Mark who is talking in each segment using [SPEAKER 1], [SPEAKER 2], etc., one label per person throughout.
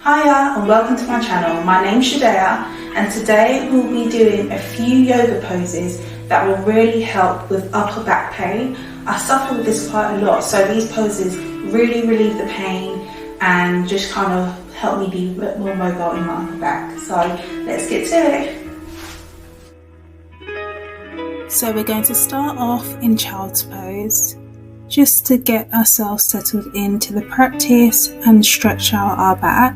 [SPEAKER 1] Hiya and welcome to my channel. My name's Shadea and today we'll be doing a few yoga poses that will really help with upper back pain. I suffer with this quite a lot, so these poses really relieve the pain and just kind of help me be a bit more mobile in my upper back. So let's get to it. So we're going to start off in child's pose, just to get ourselves settled into the practice and stretch out our back.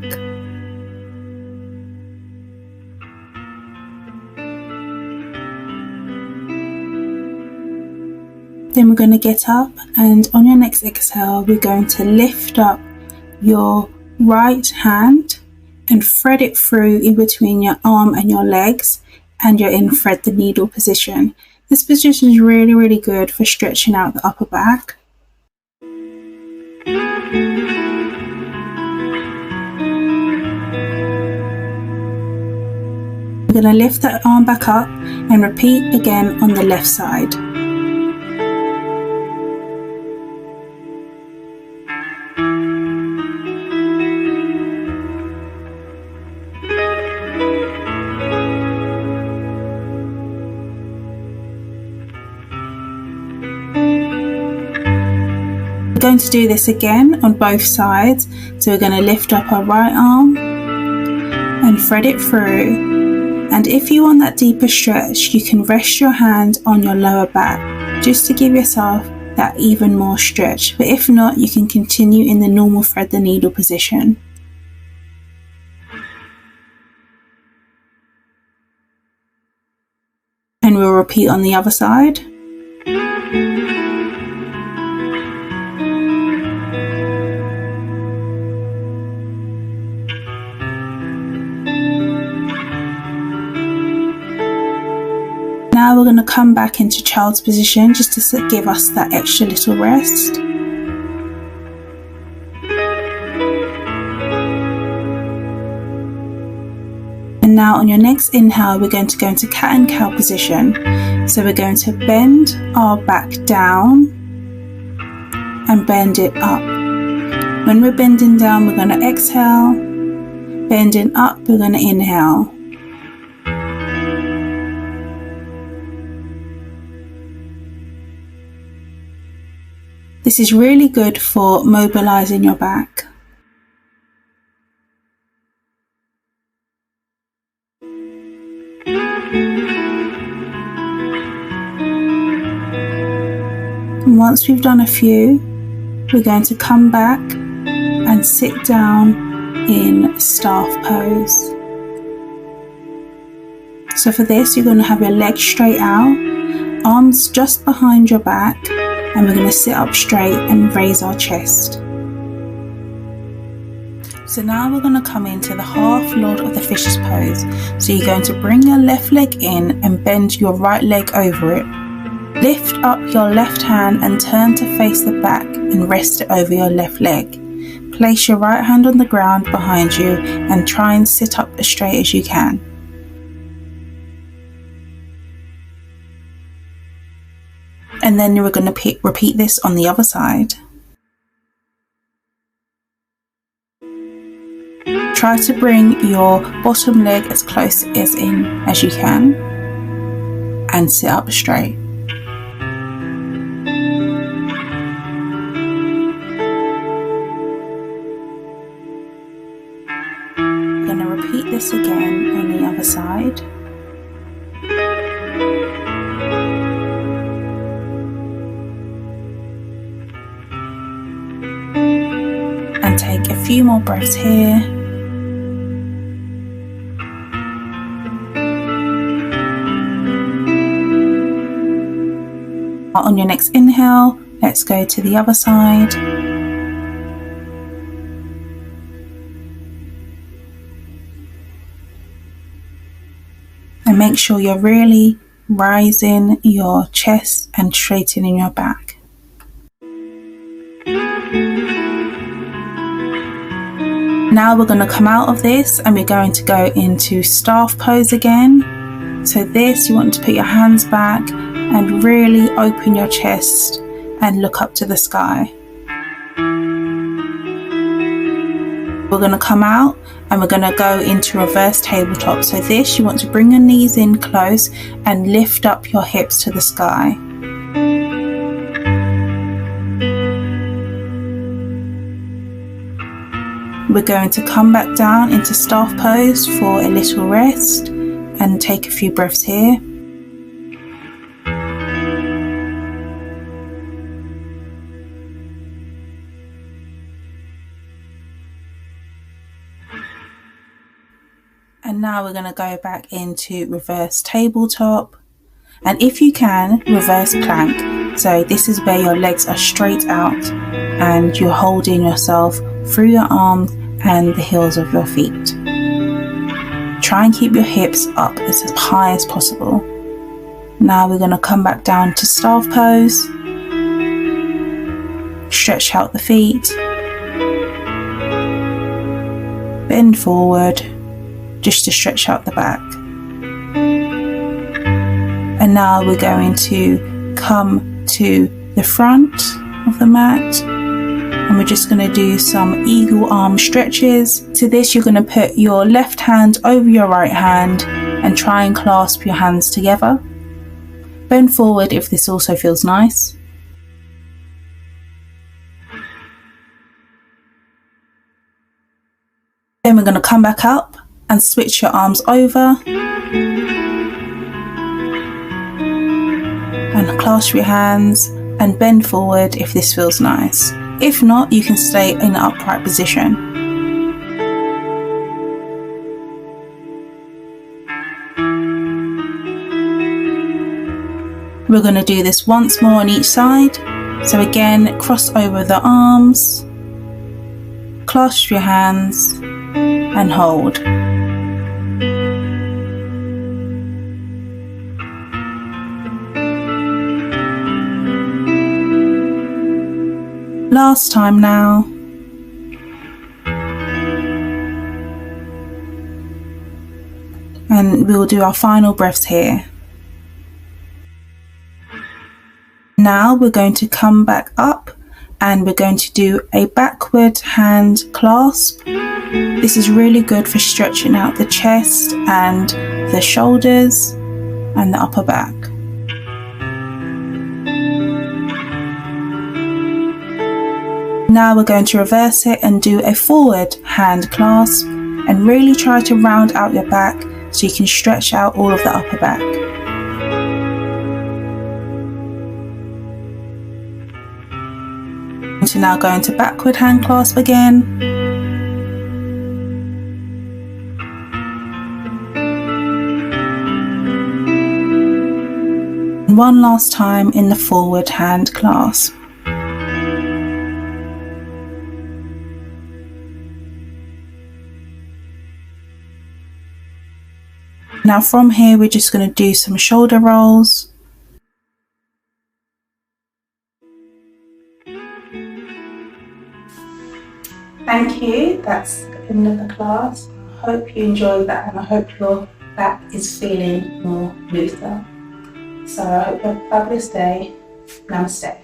[SPEAKER 1] Then we're going to get up, and on your next exhale we're going to lift up your right hand and thread it through in between your arm and your legs, and you're in thread the needle position. This position is really good for stretching out the upper back. We're going to lift that arm back up and repeat again on the left side. We're going to do this again on both sides. So we're going to lift up our right arm and thread it through, and if you want that deeper stretch you can rest your hand on your lower back just to give yourself that even more stretch, but if not you can continue in the normal thread the needle position. And we'll repeat on the other side. Now we're going to come back into child's position just to give us that extra little rest. And now on your next inhale we're going to go into cat and cow position. So we're going to bend our back down and bend it up. When we're bending down we're going to exhale, bending up we're going to inhale. This is really good for mobilizing your back. And once we've done a few, we're going to come back and sit down in staff pose. So for this you're going to have your legs straight out, arms just behind your back, and we're going to sit up straight and raise our chest. So now we're going to come into the half Lord of the Fishes pose. So you're going to bring your left leg in and bend your right leg over it. Lift up your left hand and turn to face the back and rest it over your left leg. Place your right hand on the ground behind you and try and sit up as straight as you can. And then we're going to repeat this on the other side. Try to bring your bottom leg as close in as you can and sit up straight. We're going to repeat this again on the other side. And take a few more breaths here. On your next inhale, let's go to the other side. And make sure you're really rising your chest and straightening your back. Now we're going to come out of this and we're going to go into staff pose again. So this, you want to put your hands back and really open your chest and look up to the sky. We're going to come out and we're going to go into reverse tabletop. So this, you want to bring your knees in close and lift up your hips to the sky. We're going to come back down into staff pose for a little rest and take a few breaths here. And now we're going to go back into reverse tabletop, and if you can, reverse plank. So this is where your legs are straight out and you're holding yourself through your arms and the heels of your feet. Try and keep your hips up as high as possible. Now we're going to come back down to staff pose. Stretch out the feet. Bend forward just to stretch out the back. And now we're going to come to the front of the mat and we're just going to do some eagle arm stretches. To this, you're going to put your left hand over your right hand and try and clasp your hands together. Bend forward if this also feels nice. Then we're going to come back up and switch your arms over and clasp your hands and bend forward if this feels nice. If not, you can stay in an upright position. We're going to do this once more on each side. So again, cross over the arms, clasp your hands and hold. Last time now. And we'll do our final breaths here. Now we're going to come back up and we're going to do a backward hand clasp. This is really good for stretching out the chest and the shoulders and the upper back. Now we're going to reverse it and do a forward hand clasp and really try to round out your back so you can stretch out all of the upper back. To now go into backward hand clasp again. And one last time in the forward hand clasp. Now from here we're just going to do some shoulder rolls. Thank you, that's the end of the class. I hope you enjoyed that and I hope your back is feeling more looser. So I hope you have a fabulous day. Namaste.